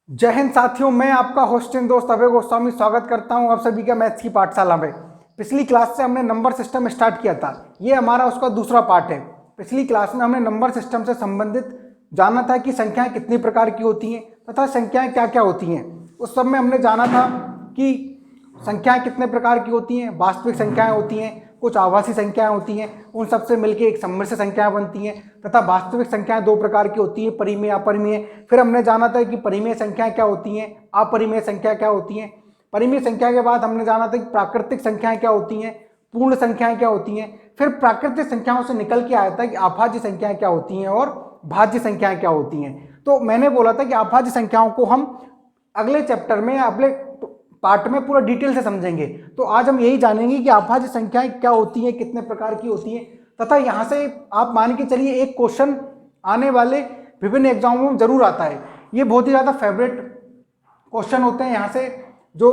जय हिंद साथियों, मैं आपका होस्ट एंड दोस्त अभय गोस्वामी स्वागत करता हूं आप सभी का मैथ्स की पाठशाला में। पिछली क्लास से हमने नंबर सिस्टम स्टार्ट किया था। ये हमारा उसका दूसरा पार्ट है। पिछली क्लास में हमने नंबर सिस्टम से संबंधित जाना था कि संख्याएं कितनी प्रकार की होती हैं तथा संख्याएं क्या क्या होती हैं। उस सब में हमने जाना था कि संख्याएं कितने प्रकार की होती हैं। वास्तविक संख्याएं होती हैं, कुछ आभासी संख्याएं होती हैं, उन सब से मिलकर एक सम्मिश्र संख्याएं बनती हैं तथा वास्तविक संख्याएं दो प्रकार की होती हैं, परिमेय अपरिमेय। फिर हमने जाना था कि परिमेय संख्याएं क्या होती हैं, अपरिमेय संख्या क्या होती हैं। परिमेय संख्या के बाद हमने जाना था कि प्राकृतिक संख्याएं क्या होती हैं, पूर्ण संख्याएं क्या होती हैं। फिर प्राकृतिक संख्याओं से निकल के आया था कि अभाज्य संख्याएं क्या होती हैं और भाज्य संख्याएं क्या होती हैं। तो मैंने बोला था कि अभाज्य संख्याओं को हम अगले चैप्टर में, अगले पार्ट में पूरा डिटेल से समझेंगे। तो आज हम यही जानेंगे कि अभाज्य संख्याएं क्या होती हैं, कितने प्रकार की होती हैं तथा यहाँ से आप मान के चलिए एक क्वेश्चन आने वाले विभिन्न एग्जामों में जरूर आता है। ये बहुत ही ज़्यादा फेवरेट क्वेश्चन होते हैं यहाँ से जो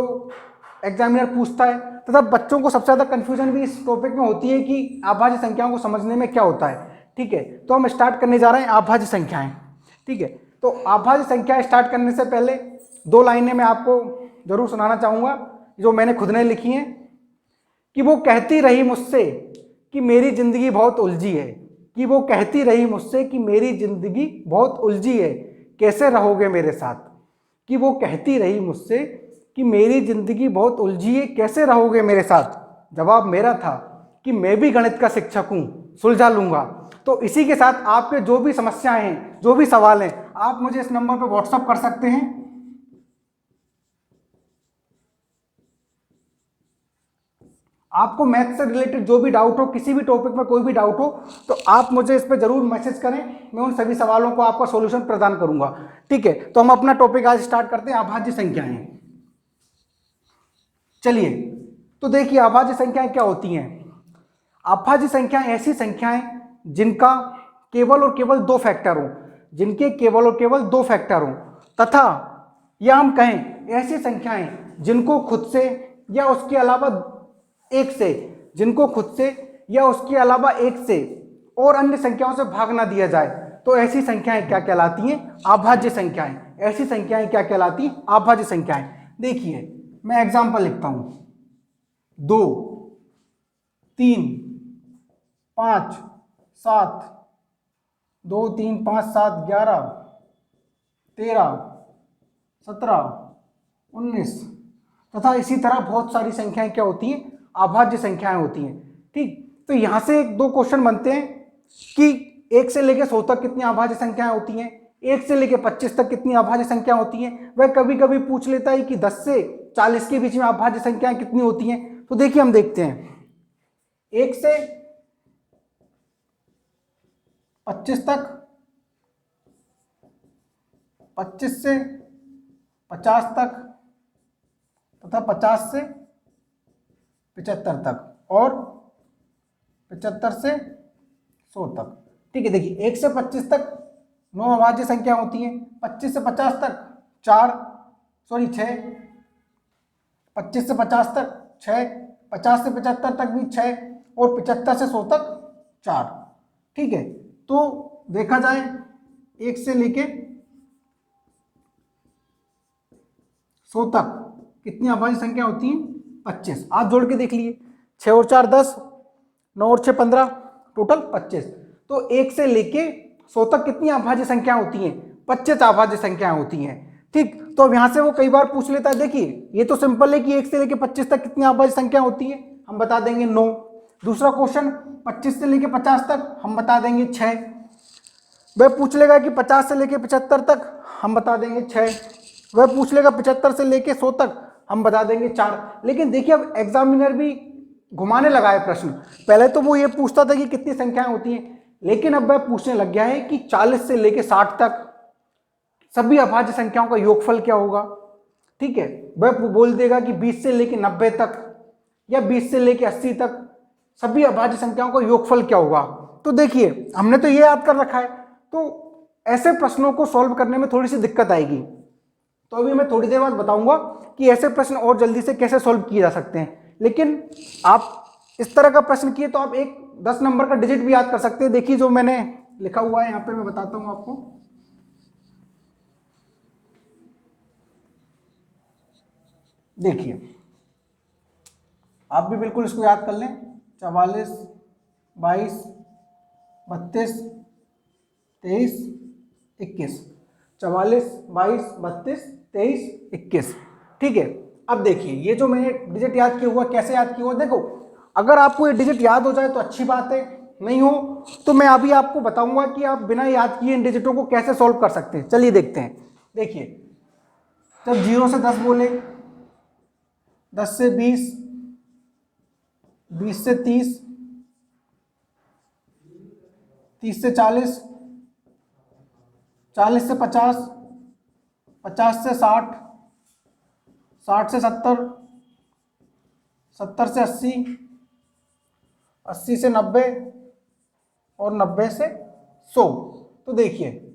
एग्जामिनर पूछता है तथा बच्चों को सबसे ज़्यादा कन्फ्यूजन भी इस टॉपिक में होती है कि अभाज्य संख्याओं को समझने में क्या होता है। ठीक है, तो हम स्टार्ट करने जा रहे हैं अभाज्य संख्याएं। ठीक है, तो अभाज्य संख्याएं स्टार्ट करने से पहले दो लाइनें मैं आपको जरूर सुनाना चाहूँगा जो मैंने खुद ने लिखी हैं कि वो कहती रही मुझसे कि मेरी ज़िंदगी बहुत उलझी है, कि वो कहती रही मुझसे कि मेरी ज़िंदगी बहुत उलझी है, कैसे रहोगे मेरे साथ। कि वो कहती रही मुझसे कि मेरी ज़िंदगी बहुत उलझी है, कैसे रहोगे मेरे साथ। जवाब मेरा था कि मैं भी गणित का शिक्षक हूँ, सुलझा लूँगा। तो इसी के साथ आपके जो भी समस्याएं हैं, जो भी सवाल हैं, आप मुझे इस नंबर पर व्हाट्सअप कर सकते हैं। आपको मैथ से रिलेटेड जो भी डाउट हो, किसी भी टॉपिक में कोई भी डाउट हो, तो आप मुझे इस पर जरूर मैसेज करें। मैं उन सभी सवालों को आपका सॉल्यूशन प्रदान करूंगा। ठीक है, तो हम अपना टॉपिक आज स्टार्ट करते हैं, अभाज्य संख्याएं। चलिए, तो देखिए अभाज्य संख्याएं क्या होती हैं। अभाज्य संख्याएं ऐसी संख्याएं जिनका केवल और केवल दो फैक्टर हो, जिनके केवल और केवल दो फैक्टर हो, तथा या हम कहें ऐसी संख्याएं जिनको खुद से या उसके अलावा एक से, जिनको खुद से या उसके अलावा एक से और अन्य संख्याओं से भाग ना दिया जाए, तो ऐसी संख्याएं क्या कहलाती हैं, अभाज्य संख्याएं। ऐसी संख्याएं क्या कहलाती हैं, अभाज्य संख्याएं। देखिए मैं एग्जांपल लिखता हूं, 2, 3, 5, 7, 2, 3, 5, 7, 11, 13, 17, 19 तथा इसी तरह बहुत सारी संख्याएं क्या होती हैं, अभाज्य संख्याएं होती हैं। ठीक, तो यहां से एक दो क्वेश्चन बनते हैं कि 1 से लेकर 100 तक कितनी अभाज्य संख्याएं होती हैं, 1 से लेकर 25 तक कितनी अभाज्य संख्या होती हैं। वह कभी कभी पूछ लेता है कि 10 से 40 के बीच में अभाज्य संख्याएं कितनी होती हैं। तो देखिए हम देखते हैं, 1 से 25 तक, 25 से 50 तक तथा 50 से 75 तक और 75 से 100 तक। ठीक है, देखिए 1 से 25 तक 9 अभाज्य संख्या होती हैं, 25 से 50 तक 6, 25 से 50 तक 6, 50 से 75 तक भी 6 और 75 से 100 तक 4। ठीक है, तो देखा जाए 1 से लेके 100 तक कितनी अभाज्य संख्या होती हैं, 25। आप जोड़ के देख लिए, 6 और 4 10, 9 और 6 15, टोटल 25। तो 1 से लेके 100 तक कितनी अभाज्य संख्या होती हैं, 25 अभाज्य संख्याएं होती हैं। ठीक, तो अब यहां से वो कई बार पूछ लेता है। देखिए ये तो सिंपल है कि 1 से लेके 25 तक कितनी अभाज्य संख्या होती है, हम बता देंगे 9। दूसरा क्वेश्चन 25 से लेके 50 तक, हम बता देंगे 6। वह पूछ लेगा कि 50 से लेके 75 तक, हम बता देंगे 6। वह पूछ लेगा 75 से लेके 100 तक, हम बता देंगे 4। लेकिन देखिए अब एग्जामिनर भी घुमाने लगा है प्रश्न। पहले तो वो ये पूछता था कि कितनी संख्याएं होती हैं, लेकिन अब वह पूछने लग गया है कि 40 से लेके 60 तक सभी अभाज्य संख्याओं का योगफल क्या होगा। ठीक है, वह बोल देगा कि 20 से लेके 90 तक या 20 से लेके 80 तक सभी अभाज्य संख्याओं का योगफल क्या होगा। तो देखिए हमने तो ये याद कर रखा है, तो ऐसे प्रश्नों को सॉल्व करने में थोड़ी सी दिक्कत आएगी। तो अभी मैं थोड़ी देर बाद बताऊंगा कि ऐसे प्रश्न और जल्दी से कैसे सॉल्व किए जा सकते हैं। लेकिन आप इस तरह का प्रश्न किए तो आप एक 10 नंबर का डिजिट भी याद कर सकते हैं। देखिए जो मैंने लिखा हुआ है यहाँ पे, मैं बताता हूँ आपको। देखिए आप भी बिल्कुल इसको याद कर लें, 44, 22, 32, 23, 21, 44, 22, 32, 23, 21। ठीक है, अब देखिए ये जो मैंने डिजिट याद किया हुआ, कैसे याद किया हुआ, देखो अगर आपको ये डिजिट याद हो जाए तो अच्छी बात है, नहीं हो तो मैं अभी आपको बताऊंगा कि आप बिना याद किए इन डिजिटों को कैसे सॉल्व कर सकते हैं। चलिए देखते हैं। देखिए जब 0 से 10 बोले, 10 से 20, 20 से 30, 30 से 40, 40 से 50, 50 से 60, 60 से 70, 70 से 80, 80 से 90 और 90 से 100। तो देखिए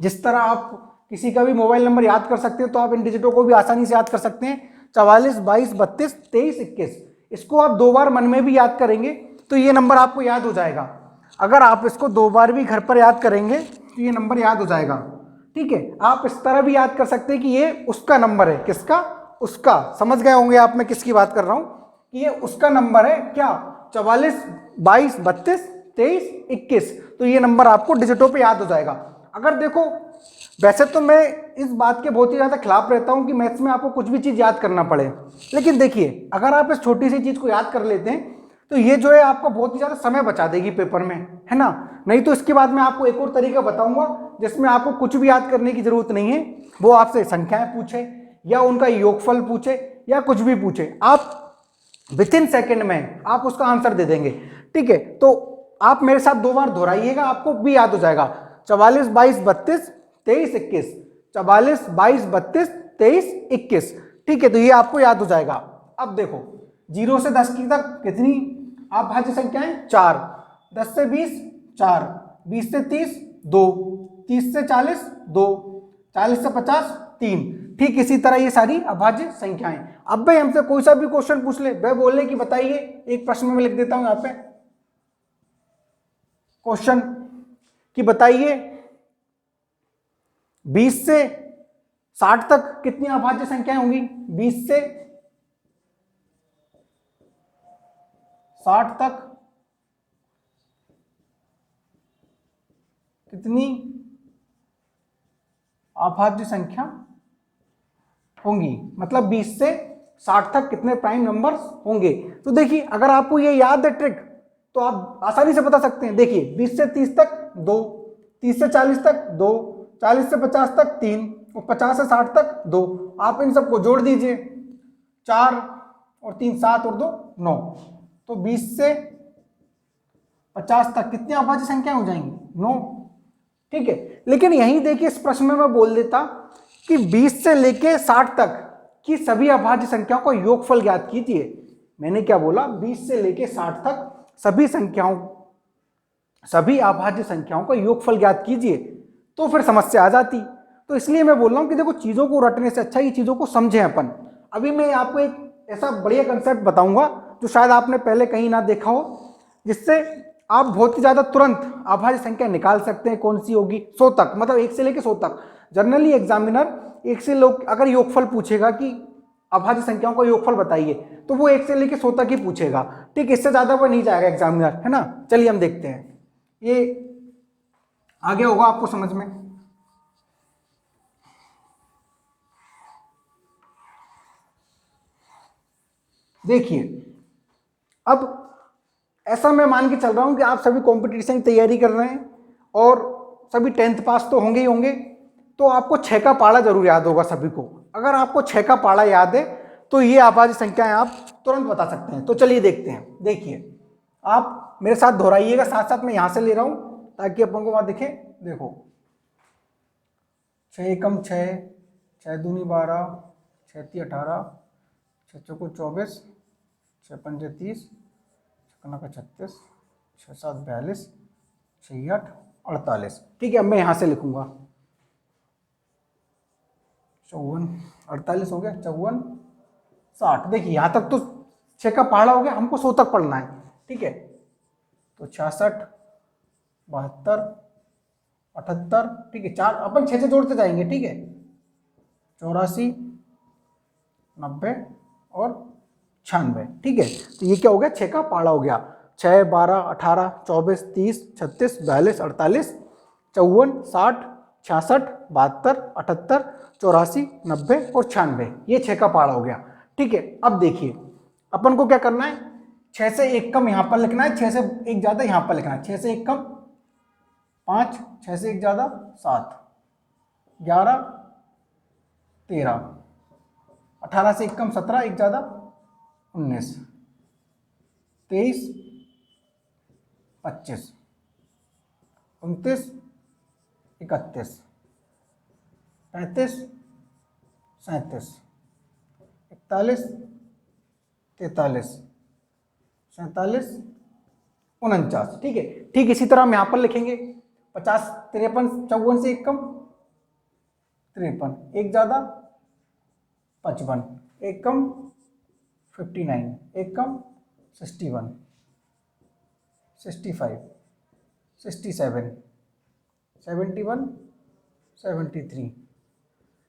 जिस तरह आप किसी का भी मोबाइल नंबर याद कर सकते हैं तो आप इन डिजिटों को भी आसानी से याद कर सकते हैं। 44, 22, 32, 23, 21, इसको आप 2 बार मन में भी याद करेंगे तो ये नंबर आपको याद हो जाएगा। अगर आप इसको 2 बार भी घर पर याद करेंगे तो ये नंबर याद हो जाएगा। ठीक है, आप इस तरह भी याद कर सकते हैं कि ये उसका नंबर है। किसका? उसका। समझ गए होंगे आप मैं किसकी बात कर रहा हूं कि ये उसका नंबर है। क्या? 44, 22, 32, 23, 21। तो ये नंबर आपको डिजिटों पे याद हो जाएगा। अगर देखो वैसे तो मैं इस बात के बहुत ही ज़्यादा खिलाफ रहता हूं कि मैथ्स में आपको कुछ भी चीज़ याद करना पड़े, लेकिन देखिए अगर आप इस छोटी सी चीज़ को याद कर लेते हैं तो ये जो है आपको बहुत ही ज़्यादा समय बचा देगी पेपर में, है ना। नहीं तो इसके बाद मैं आपको एक और तरीका बताऊंगा जिसमें आपको कुछ भी याद करने की जरूरत नहीं है। वो आपसे संख्याएं पूछे या उनका योगफल पूछे या कुछ भी पूछे, आप विथ इन सेकेंड में आप उसका आंसर दे देंगे। ठीक है, तो आप मेरे साथ 2 बार दोहराइएगा, आपको भी याद हो जाएगा। 44, 22, 32, 23, 21, 44, 22, 32, 23, 21। ठीक है, तो ये आपको याद हो जाएगा। अब देखो 0 से 10 की तक कितनी अभाज्य संख्याएं? 4। 10 से 20, 4। 20 से 30, 2। 30 से 40, 2। 40 से 50, 3। ठीक इसी तरह ये सारी अभाज्य संख्याएं। अब भाई हमसे कोई सा भी क्वेश्चन पूछ ले, वह बोले कि बताइए, एक प्रश्न में लिख देता हूं यहां पे क्वेश्चन कि बताइए 20 से 60 तक कितनी अभाज्य संख्याएं होंगी? 20 से 60 तक कितनी अभाज्य संख्या होंगी, मतलब 20 से 60 तक कितने प्राइम नंबर्स होंगे। तो देखिए अगर आपको ये याद है ट्रिक तो आप आसानी से बता सकते हैं। देखिए 20 से 30 तक 2, 30 से 40 तक 2, 40 से 50 तक 3 और 50 से 60 तक 2। आप इन सबको जोड़ दीजिए, 4 और 3 7 और 2 9। तो 20 से 50 तक कितनी अभाज्य संख्या हो जाएंगी? 9। ठीक है, लेकिन यहीं देखिए इस प्रश्न में मैं बोल देता कि 20 से लेके 60 तक की सभी अभाज्य संख्याओं का योगफल ज्ञात कीजिए। मैंने क्या बोला? 20 से लेके 60 तक सभी अभाज्य संख्याओं का योगफल ज्ञात कीजिए, तो फिर समस्या आ जाती। तो इसलिए मैं बोल रहा हूं कि देखो चीजों को रटने से अच्छा ये चीजों को समझें अपन। अभी मैं आपको एक ऐसा बढ़िया कंसेप्ट बताऊंगा जो शायद आपने पहले कहीं ना देखा हो, जिससे आप बहुत ही ज्यादा तुरंत अभाज्य संख्या निकाल सकते हैं। कौन सी होगी? 100 तक, मतलब 1 से लेके 100 तक। जनरली एग्जामिनर 1 से लोग अगर योगफल पूछेगा कि अभाज्य संख्याओं का योगफल बताइए, तो वो 1 से लेके 100 तक ही पूछेगा। ठीक, इससे ज्यादा वो नहीं जाएगा एग्जामिनर, है ना। चलिए हम देखते हैं, ये आगे होगा आपको समझ में। देखिए अब ऐसा मैं मान के चल रहा हूं कि आप सभी कंपटीशन की तैयारी कर रहे हैं और सभी 10th पास तो होंगे ही होंगे, तो आपको 6 का पाड़ा जरूर याद होगा सभी को। अगर आपको 6 का पाड़ा याद है तो ये अभाज्य संख्याएं आप तुरंत बता सकते हैं। तो चलिए देखते हैं। देखिए आप मेरे साथ दोहराइएगा, साथ साथ मैं यहां से ले रहा हूं ताकि अपन को वहां दिखे। देखो 6 एकम 6, 6 दूनी 12, 6 ती 18, 6 चौको 24, 6 पंजे 30, 6 नका 36, 6 7 42, 6 8 48। ठीक है, अब मैं यहां से लिखूंगा 54, 48 हो गया, 54, 60। देखिए यहां तक तो 6 का पहाड़ा हो गया, हमको 100 तक पढ़ना है। ठीक है, तो 66, 72, 78, ठीक है, 4 अपन 6 से जोड़ते जाएंगे, ठीक है, 84, 90 और 96, ठीक है। तो ये क्या हो गया, 6 का पहाड़ा हो गया। 6, 12, 18, 24, 30, 36, 42, 48, 54, 60, 66, 72, 78, 84, 90 और 96, ये 6 का पहाड़ा हो गया, ठीक है। अब देखिए अपन को क्या करना है, 6 से 1 कम यहाँ पर लिखना है, 6 से 1 ज़्यादा यहाँ पर लिखना है। 6 से 1 कम 5, 6 से 1 ज़्यादा 7, 11, 13, 18 से 1 कम 17, 1 ज़्यादा 19, 23, 25, 29, 31, 35, 37, 41, 43, 47, 49, ठीक है। ठीक इसी तरह हम यहाँ पर लिखेंगे 50, 53, 54 से 1 कम 53, 1 ज़्यादा 55, 1 कम 59, 1 कम 61, 65, 67, 71, 73,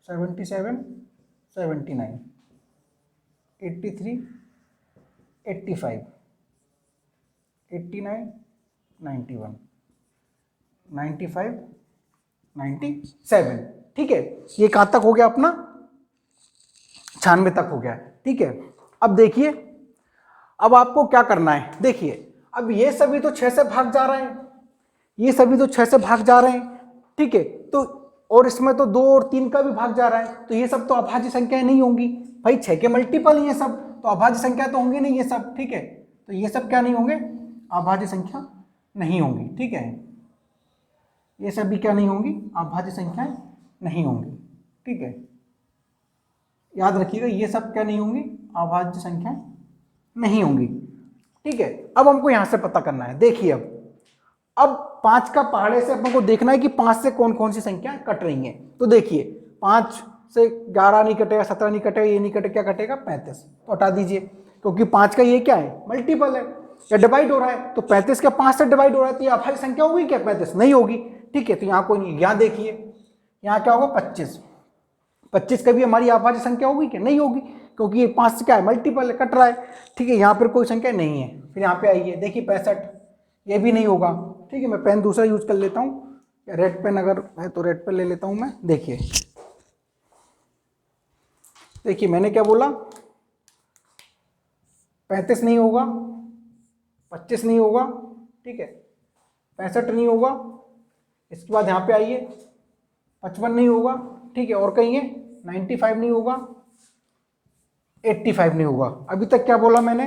77, 79, 83, 85, 89, 91, 95, 97, ठीक है। ये कहाँ तक हो गया अपना, 96 तक हो गया, ठीक है। अब देखिए, अब आपको क्या करना है, देखिए अब ये सभी तो 6 से भाग जा रहे हैं, ये सभी तो 6 से भाग जा रहे हैं, ठीक है। तो और इसमें तो 2 और 3 का भी भाग जा रहा है, तो ये सब तो अभाज्य संख्याएं नहीं होंगी भाई, 6 के मल्टीपल ही ये सब, तो अभाज्य संख्या तो होंगी नहीं ये सब, ठीक है। तो ये सब क्या नहीं होंगे, अभाज्य संख्या नहीं होंगी, ठीक है। ये सब भी क्या नहीं होंगी, अभाज्य संख्याएं नहीं होंगी, ठीक है। याद रखिएगा, ये सब क्या नहीं होंगी, अभाज्य संख्याएं नहीं होंगी, ठीक है। अब हमको यहां से पता करना है, देखिए अब 5 का पहाड़े से अपन को देखना है कि 5 से कौन कौन सी संख्या कट रही हैं। तो देखिए 5 से 11 नहीं कटेगा, 17 नहीं कटेगा, ये नहीं कटेगा, क्या कटेगा 35, तो हटा दीजिए, क्योंकि 5 का ये क्या है, मल्टीपल है या डिवाइड हो रहा है, तो 35 का 5 से डिवाइड हो रहा है, तो ये अभाज्य संख्या होगी क्या, 35 नहीं होगी, ठीक है। तो यहाँ कोई नहीं, यहाँ देखिए यहाँ क्या होगा 25, 25 कभी हमारी अभाज्य संख्या होगी क्या, नहीं होगी, क्योंकि ये 5 से क्या है, मल्टीपल है, कट रहा है, ठीक है। यहाँ पर कोई संख्या नहीं है। फिर यहाँ पे आइए, देखिए 65, ये भी नहीं होगा, ठीक है। मैं पेन दूसरा यूज कर लेता हूँ, रेड पेन अगर है तो रेड पेन ले लेता हूँ मैं। देखिए देखिए मैंने क्या बोला, 35 नहीं होगा, 25 नहीं होगा, ठीक है, 65 नहीं होगा, इसके बाद यहाँ पे आइए 55 नहीं होगा, ठीक है, और कहीं है 95 नहीं होगा, 85 नहीं होगा। अभी तक क्या बोला मैंने,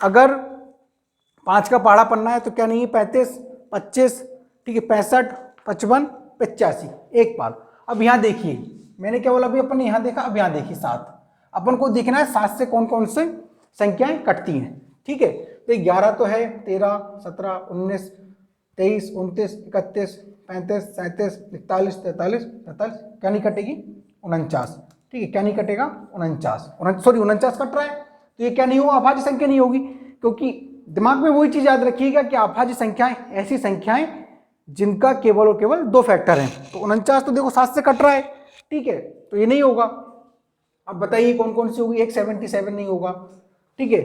अगर 5 का पहाड़ा पढ़ना है तो क्या नहीं है, 35, 25, ठीक है, 65, 55, 85, एक बार। अब यहाँ देखिए मैंने क्या बोला, अभी अपन ने यहाँ देखा, अब यहाँ देखिए 7, अपन को देखना है 7 से कौन कौन से संख्याएं कटती हैं, ठीक है। तो 11 तो है, 13, 17, 19, 23, 29, 31, 35, 37, 41, 43, 43, क्या नहीं कटेगी 49, ठीक है, क्या नहीं कटेगा 49, सॉरी 49 कट रहा है, तो ये क्या नहीं होगा, अभाज्य संख्या नहीं होगी, क्योंकि दिमाग में वही चीज याद रखिएगा कि अभाज्य संख्याएं ऐसी संख्याएं जिनका केवल और केवल 2 फैक्टर हैं। तो 49 तो देखो 7 से कट रहा है, ठीक है, तो ये नहीं होगा। अब बताइए कौन कौन सी होगी, एक 77 नहीं होगा, ठीक है,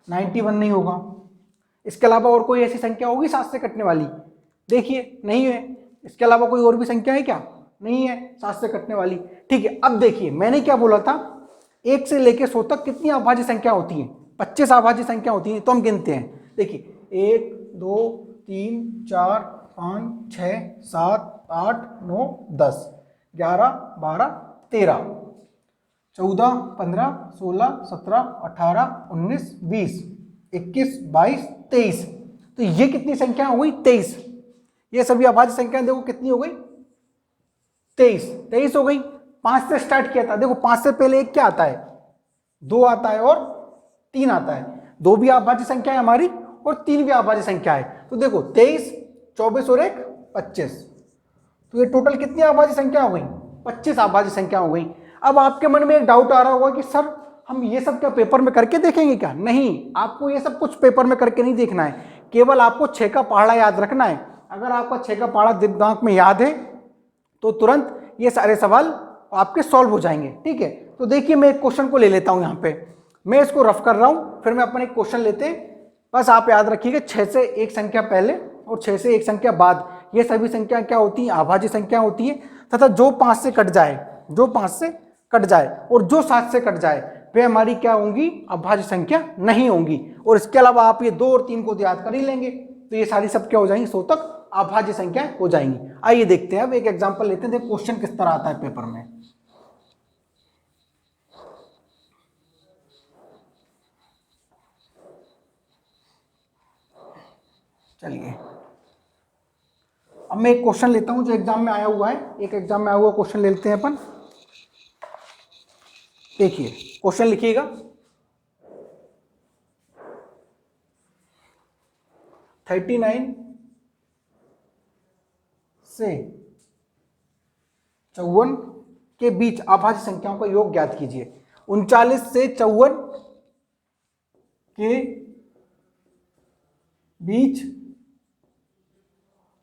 91 नहीं होगा, इसके अलावा और कोई ऐसी संख्या होगी 7 से कटने वाली, देखिए नहीं है। इसके अलावा कोई और भी संख्या है क्या, नहीं है 7 से कटने वाली, ठीक है। अब देखिए मैंने क्या बोला था, 1 से लेकर 100 तक कितनी अभाज्य संख्या होती है, 25 अभाज्य संख्या होती है, तो हम गिनते हैं। देखिए 1, 2, 3, 4, 5, 6, 7, 8, 9, 10, 11, 12, 13, 14, 15, 16, 17, 18, 19, 20, 21, 22, 23, तो ये कितनी संख्या हो गई 23। ये सभी अभाज्य संख्याएं देखो कितनी हो गई 23 हो गई। 5 से स्टार्ट किया था, देखो 5 से पहले एक क्या आता है, 2 आता है और 3 आता है, 2 भी अभाज्य संख्या है हमारी और 3 भी अभाज्य संख्या है। तो देखो 23, 24 और 1 25, तो ये टोटल कितनी अभाज्य संख्या हो गई 25 अभाज्य संख्या हो गई। अब आपके मन में एक डाउट आ रहा होगा कि सर हम ये सब क्या पेपर में करके देखेंगे क्या, नहीं, आपको ये सब कुछ पेपर में करके नहीं देखना है, केवल आपको 6 का पहाड़ा याद रखना है। अगर आपका 6 का पहाड़ा दिमाग में याद है तो तुरंत ये सारे सवाल आपके सॉल्व हो जाएंगे। ठीक है, तो देखिए मैं एक क्वेश्चन को ले लेता हूं, यहाँ पे मैं इसको रफ कर रहा हूं, फिर मैं अपने एक क्वेश्चन लेते हैं। बस आप याद रखिएगा 6 से एक संख्या पहले और 6 से एक संख्या बाद, ये सभी संख्या क्या होती हैं, अभाज्य संख्या होती है, तथा जो 5 से कट जाए, जो 5 से कट जाए और जो 7 से कट जाए वे हमारी क्या होंगी, अभाज्य संख्या नहीं होंगी। और इसके अलावा आप ये 2 और 3 को याद कर ही लेंगे तो ये सारी सब क्या हो जाएंगी, सूतक अभाज्य संख्या हो जाएंगी। आइए देखते हैं, अब एक एग्जांपल लेते हैं, क्वेश्चन किस तरह आता है पेपर में। चलिए अब मैं एक क्वेश्चन लेता हूं जो एग्जाम में आया हुआ है, एक एग्जाम में आया हुआ क्वेश्चन ले लेते हैं अपन। देखिए क्वेश्चन लिखिएगा, 39 से 54 के बीच अभाज्य संख्याओं का योग ज्ञात कीजिए। 39 से 54 के बीच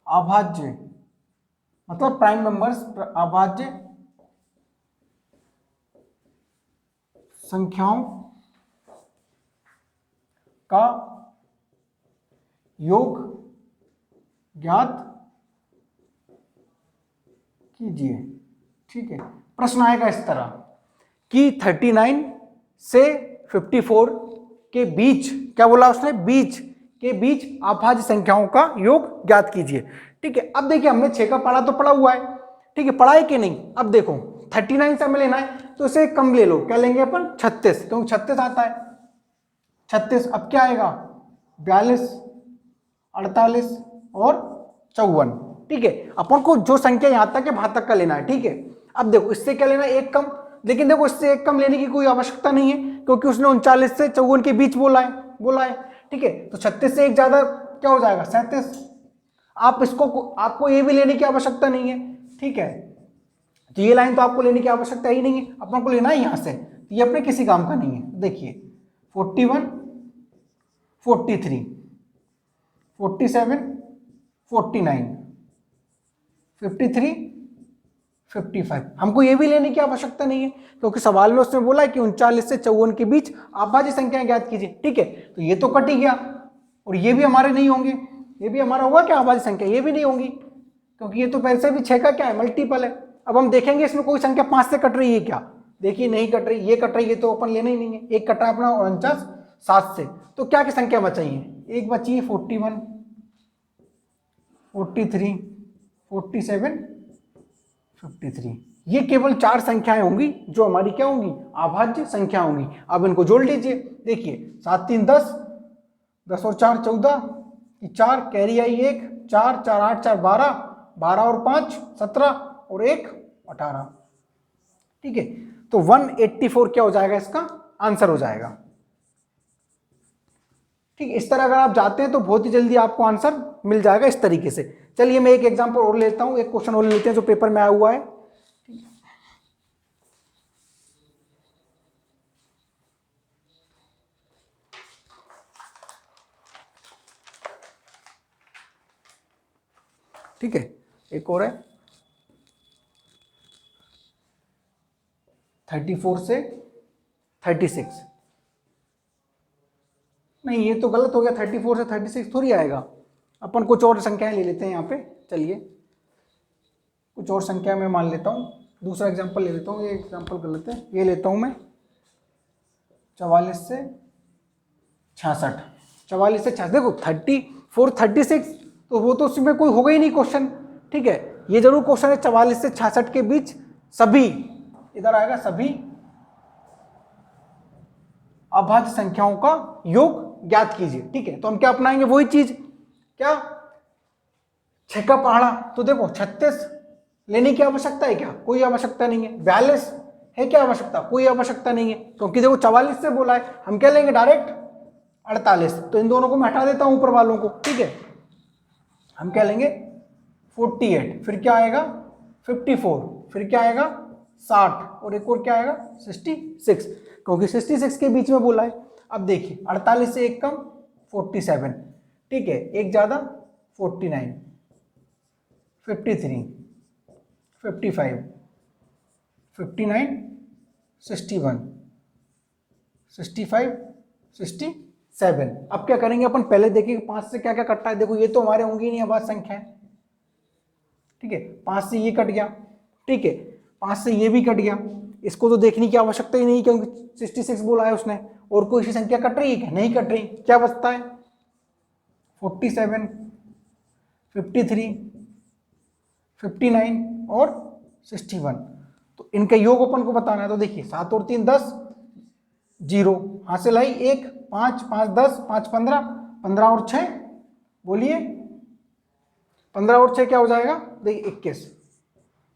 अभाज्य मतलब प्राइम नंबर्स, अभाज्य संख्याओं का योग ज्ञात कीजिए। ठीक है, प्रश्न आएगा इस तरह कि 39 से 54 के बीच, क्या बोला उसने, बीच के बीच अभाज्य संख्याओं का योग ज्ञात कीजिए। ठीक है, अब देखिए हमने 6 का पढ़ा तो पढ़ा हुआ है, ठीक है, पढ़ा है कि नहीं। अब देखो 39 से हमें लेना है तो इसे कम ले लो, क्या लेंगे अपन, 36, क्योंकि 36 आता है 36। अब क्या आएगा, 42, 48 और 54। ठीक है, अपन को जो संख्या यहां तक है वहां तक का लेना है। ठीक है, अब देखो इससे क्या लेना है, एक कम, लेकिन देखो इससे एक कम लेने की कोई आवश्यकता नहीं है क्योंकि उसने 39 से 54 के बीच बोला है। ठीक है, तो 36 से एक ज्यादा क्या हो जाएगा, 37। आप इसको, आपको ये भी लेने की आवश्यकता नहीं है। ठीक है, तो ये लाइन तो आपको लेने की आवश्यकता ही नहीं है, अपन को लेना है यहां से, तो ये अपने किसी काम का नहीं है। देखिए 41, 43, 47, 49, 53, 55, हमको ये भी लेने की आवश्यकता नहीं है क्योंकि सवाल में उसने बोला है कि 39 से 54 के बीच अभाज्य संख्याएं ज्ञात कीजिए। ठीक है, तो ये तो कट ही गया और ये भी हमारे नहीं होंगे, ये भी हमारा हुआ क्या, अभाज्य संख्या, ये भी नहीं होंगी क्योंकि ये तो पहले से भी 6 का क्या है, मल्टीपल है। अब हम देखेंगे इसमें कोई संख्या 5 से कट रही है क्या, देखिए नहीं कट रही, ये कट रही है तो अपन लेना ही नहीं है। एक कट रहा है अपना 49 7 से, तो क्या की संख्या बचाई है, एक बची है 41, 43, 47, 53। ये केवल 4 संख्याएं होंगी जो हमारी क्या होंगी, अभाज्य संख्या होंगी। अब इनको जोड़ लीजिए, देखिए 7 3 10, 10 और 4 14, 4 कैरी आई 1, 4 4 8 4 12, 12 और 5 17 और 1 18। ठीक है, तो 184 क्या हो जाएगा, इसका आंसर हो जाएगा। ठीक, इस तरह अगर आप जाते हैं तो बहुत ही जल्दी आपको आंसर मिल जाएगा इस तरीके से। चलिए मैं एक एग्जांपल और लेता हूं, एक क्वेश्चन और लेते हैं जो पेपर में आया हुआ है। ठीक है, एक और है 34 से 36, नहीं ये तो गलत हो गया, 34 से 36 थोड़ी आएगा, अपन कुछ और संख्याएं ले लेते हैं यहाँ पे। चलिए कुछ और संख्या मैं मान लेता हूँ, दूसरा एग्जांपल ले लेता हूँ, ये एग्जांपल गलत है, ये लेता हूँ मैं 44 से 66, 44 से 66। देखो 34 36 तो वो तो उसमें कोई होगा ही नहीं क्वेश्चन। ठीक है, ये जरूर क्वेश्चन है 44 से 66 के बीच सभी, इधर आएगा सभी अभाज्य संख्याओं का योग ज्ञात कीजिए। ठीक है, तो हम क्या अपनाएंगे, वही चीज, क्या 6 का पहाड़ा, तो देखो 36 लेने की आवश्यकता है क्या, कोई आवश्यकता नहीं है। 42 है क्या आवश्यकता, कोई आवश्यकता नहीं है क्योंकि देखो 44 से बोला है, हम क्या लेंगे डायरेक्ट 48, तो इन दोनों को मैं हटा देता हूं ऊपर वालों को। ठीक है, हम क्या लेंगे 48, फिर क्या आएगा 54, फिर क्या आएगा 60 और एक और क्या आएगा 66, क्योंकि 66 के बीच में बोला है। अब देखिए 48 से एक कम 47, ठीक है, एक ज़्यादा 49, 53, 55, 59, 61, 65, 67। अब क्या करेंगे अपन, पहले देखेंगे 5 से क्या क्या कटता है। देखो ये तो हमारे होंगी नहीं अभाज्य संख्या है, ठीक है। 5 से ये कट गया, ठीक है। 5 से ये भी कट गया, इसको तो देखने की आवश्यकता ही नहीं क्योंकि 66 बोला है उसने। और कोई सी संख्या कट रही है क्या? नहीं कट रही। क्या बचता है? 47, 53, 59 और 61। तो इनका योग अपन को बताना है। तो देखिए 7 और 3 10, 0 हासिल आई 1, 5 5 10, 5 15, 15 और 6 बोलिए 15 और 6 क्या हो जाएगा? देखिए 21।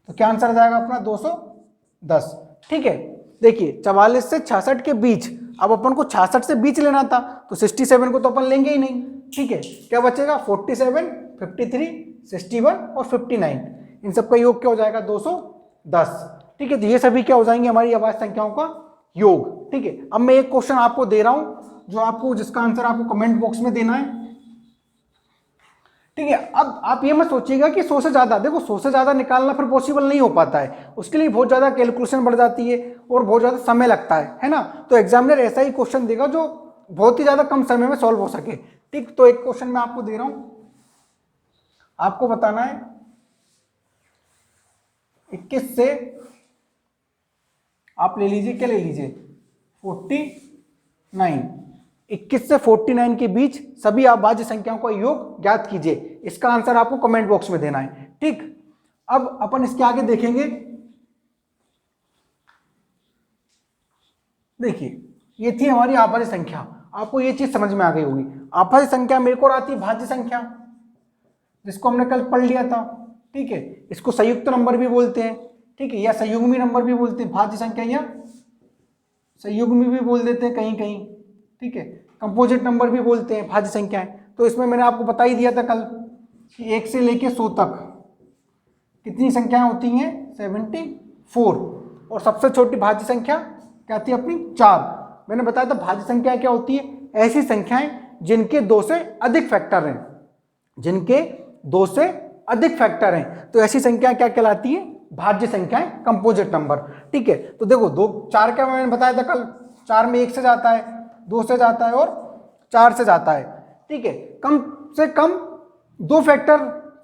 तो क्या आंसर आ जाएगा अपना? 210, ठीक है। देखिए 44 से 66 के बीच, अब अपन को 66 से बीच लेना था तो 67 को तो अपन लेंगे ही नहीं, ठीक है। क्या बचेगा? 47, 53, 61 और 59। इन सब का योग क्या हो जाएगा? 210, ठीक है। तो ये सभी क्या हो जाएंगे? हमारी अभाज्य संख्याओं का योग, ठीक है। अब मैं एक क्वेश्चन आपको दे रहा हूं जो आपको, जिसका आंसर आपको कमेंट बॉक्स में देना है, ठीक है। अब आप ये मत सोचिएगा कि 100 से ज्यादा, देखो 100 से ज्यादा निकालना फिर पॉसिबल नहीं हो पाता है, उसके लिए बहुत ज्यादा कैलकुलेशन बढ़ जाती है और बहुत ज्यादा समय लगता है ना। तो एग्जामिनर ऐसा ही क्वेश्चन देगा जो बहुत ही ज्यादा कम समय में सॉल्व हो सके, ठीक। तो एक क्वेश्चन मैं आपको दे रहा हूं, आपको बताना है 21 से, आप ले लीजिए, क्या ले लीजिए? 49। 21 से 49 के बीच सभी अभाज्य संख्याओं का योग ज्ञात कीजिए। इसका आंसर आपको कमेंट बॉक्स में देना है, ठीक। अब अपन इसके आगे देखेंगे। देखिए ये थी हमारी अभाज्य संख्या, आपको ये चीज समझ में आ गई होगी। अभाज्य संख्या में एक और आती है भाज्य संख्या, जिसको हमने कल पढ़ लिया था, ठीक है। इसको संयुक्त नंबर भी बोलते हैं, ठीक है, या संयुग्मी नंबर भी बोलते हैं, भाज्य संख्या या संयुग्मी भी बोल देते हैं कहीं कहीं, ठीक है। कंपोजिट नंबर भी बोलते हैं भाज्य संख्याएं। तो इसमें मैंने आपको बता ही दिया था कल कि 1 से लेके 100 तक कितनी संख्याएं होती हैं? 74। और सबसे छोटी भाज्य संख्या क्या आती है अपनी? 4। मैंने बताया था भाज्य संख्या क्या होती है? ऐसी संख्याएं जिनके 2 से अधिक फैक्टर हैं, जिनके 2 से अधिक फैक्टर हैं। तो ऐसी संख्या क्या कहलाती है? भाज्य संख्याएं, कंपोजिट नंबर, ठीक है। तो देखो 2 4 का मैंने बताया था कल, 4 में 1 से जाता है, 2 से जाता है और 4 से जाता है, ठीक है। कम से कम 2 फैक्टर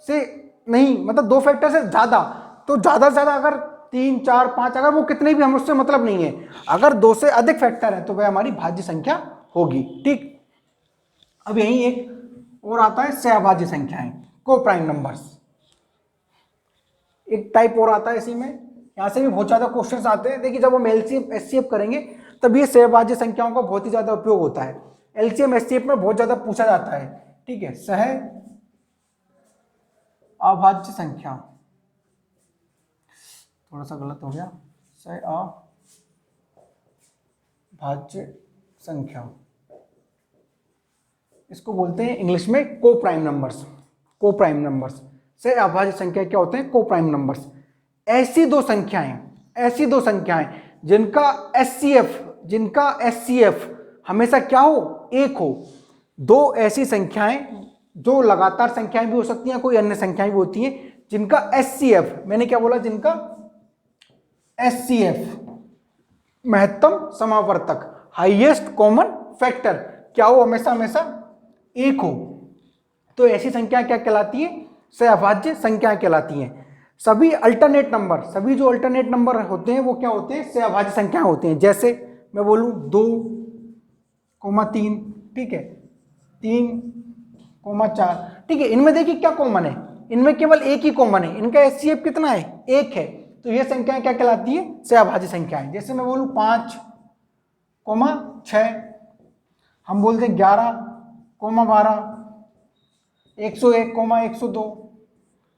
से नहीं, मतलब 2 फैक्टर से ज्यादा, तो ज्यादा से ज्यादा अगर 3 4 5, अगर वो कितने भी, हम उससे मतलब नहीं है। अगर 2 से अधिक फैक्टर है तो वह हमारी भाज्य संख्या होगी, ठीक। अब यही एक और आता है सहभाज्य संख्याएं, को प्राइम नंबर्स। एक टाइप और आता है इसी में, यहां से भी बहुत ज्यादा क्वेश्चंस आते हैं। देखिए जब हम एलसीएम एचसीएफ करेंगे तब ये सहभाज्य संख्याओं का बहुत ही ज्यादा उपयोग होता है। एलसीएम एचसीएफ में बहुत ज्यादा पूछा जाता है, ठीक है। सह अभाज्य संख्या, थोड़ा सा गलत हो गया, सह अभाज्य संख्या, इसको बोलते हैं इंग्लिश में को प्राइम नंबर्स। को प्राइम नंबर्स से अभाज्य संख्या क्या होते हैं? को प्राइम नंबर्स। ऐसी दो संख्याएं जिनका एचसीएफ हमेशा क्या हो? 1 हो। 2 ऐसी संख्याएं जो लगातार संख्याएं भी हो सकती हैं, कोई अन्य संख्याएं भी होती हैं, जिनका एचसीएफ, मैंने क्या बोला? जिनका एचसीएफ महत्तम समावर्तक, हाईएस्ट कॉमन फैक्टर क्या हो? हमेशा 1 हो। तो ऐसी संख्या क्या कहलाती है? सहअभाज्य संख्या कहलाती हैं। सभी अल्टरनेट नंबर, सभी जो अल्टरनेट नंबर होते हैं वो क्या होते हैं? सहअभाज्य संख्या होते हैं। जैसे मैं बोलूं 2,3, ठीक है, 3,4, ठीक है। इनमें देखिए क्या कॉमन है? इनमें केवल एक ही कॉमन है, इनका एचसीएफ कितना है? 1 है। तो ये संख्याएं क्या कहलाती है? सहअभाज्य संख्याएं। जैसे मैं बोलूं 5,6, हम बोलते हैं 11,12, 101,102,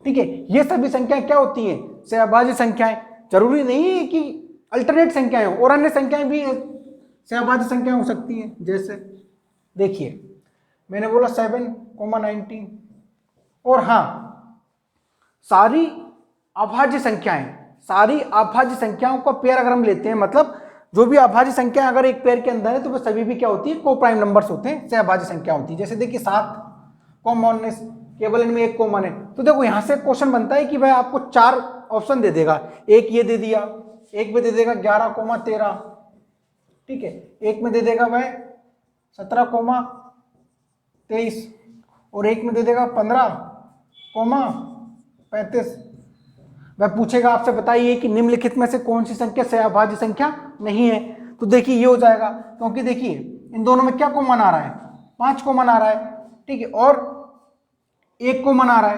ठीक है। ये सभी संख्याएं क्या होती हैं? सहअभाज्य संख्याएं। जरूरी नहीं है कि अल्टरनेट संख्याएं हो, और अन्य संख्याएं भी सहअभाज्य संख्याएं हो सकती हैं। जैसे देखिए मैंने बोला 7,19, और हाँ सारी अभाज्य संख्याओं का पेयर अगर हम लेते हैं, मतलब जो भी अभाज्य संख्या अगर एक पेयर के अंदर है तो वो सभी भी क्या होती है? को प्राइम नंबर्स होते हैं, सहअभाज्य संख्या होती है। जैसे देखिए 7, केवल इनमें एक कॉमन है। तो देखो यहाँ से क्वेश्चन बनता है कि भाई आपको 4 ऑप्शन दे देगा, एक ये दे दिया, एक में दे देगा 11,13, ठीक है, एक में दे देगा वह 17,23 और एक में दे देगा 15,35। वह पूछेगा आपसे बताइए कि निम्नलिखित में से कौन सी संख्या सहअभाज्य संख्या नहीं है। तो देखिए ये हो जाएगा, क्योंकि देखिए इन दोनों में क्या कॉमन आ रहा है, 5 कॉमन आ रहा है, ठीक है, और 1 कॉमन आ रहा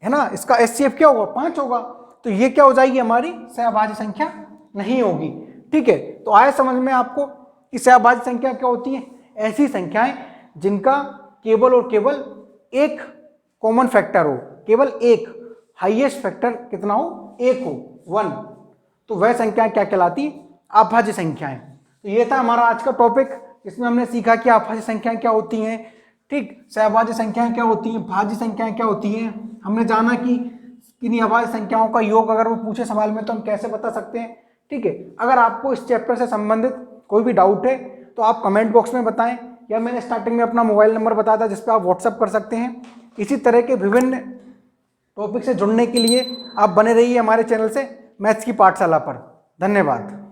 है ना, इसका एचसीएफ क्या होगा, 5 होगा। तो ये क्या हो जाएगी, हमारी सहअभाज्य संख्या नहीं होगी, ठीक है। तो आए समझ में आपको कि सहअभाज्य संख्या क्या होती है, ऐसी संख्याएं जिनका केवल और केवल एक कॉमन फैक्टर हो, केवल एक, हाईएस्ट फैक्टर कितना हो, 1 हो, 1, तो वह संख्याएं क्या कहलाती, अभाज्य संख्याएं। तो ये था हमारा आज का टॉपिक, इसमें हमने सीखा कि अभाज्य संख्याएं क्या होती हैं, ठीक, सहअभाज्य संख्याएं क्या होती हैं, भाज्य संख्याएं क्या होती हैं। हमने जाना कि किन्हीं अभाज्य संख्याओं का योग अगर वो पूछे सवाल में तो हम कैसे बता सकते हैं, ठीक है। अगर आपको इस चैप्टर से संबंधित कोई भी डाउट है तो आप कमेंट बॉक्स में बताएं, या मैंने स्टार्टिंग में अपना मोबाइल नंबर बताया था जिस पर आप व्हाट्सअप कर सकते हैं। इसी तरह के विभिन्न टॉपिक से जुड़ने के लिए आप बने रहिए हमारे चैनल से मैथ्स की पाठशाला पर। धन्यवाद।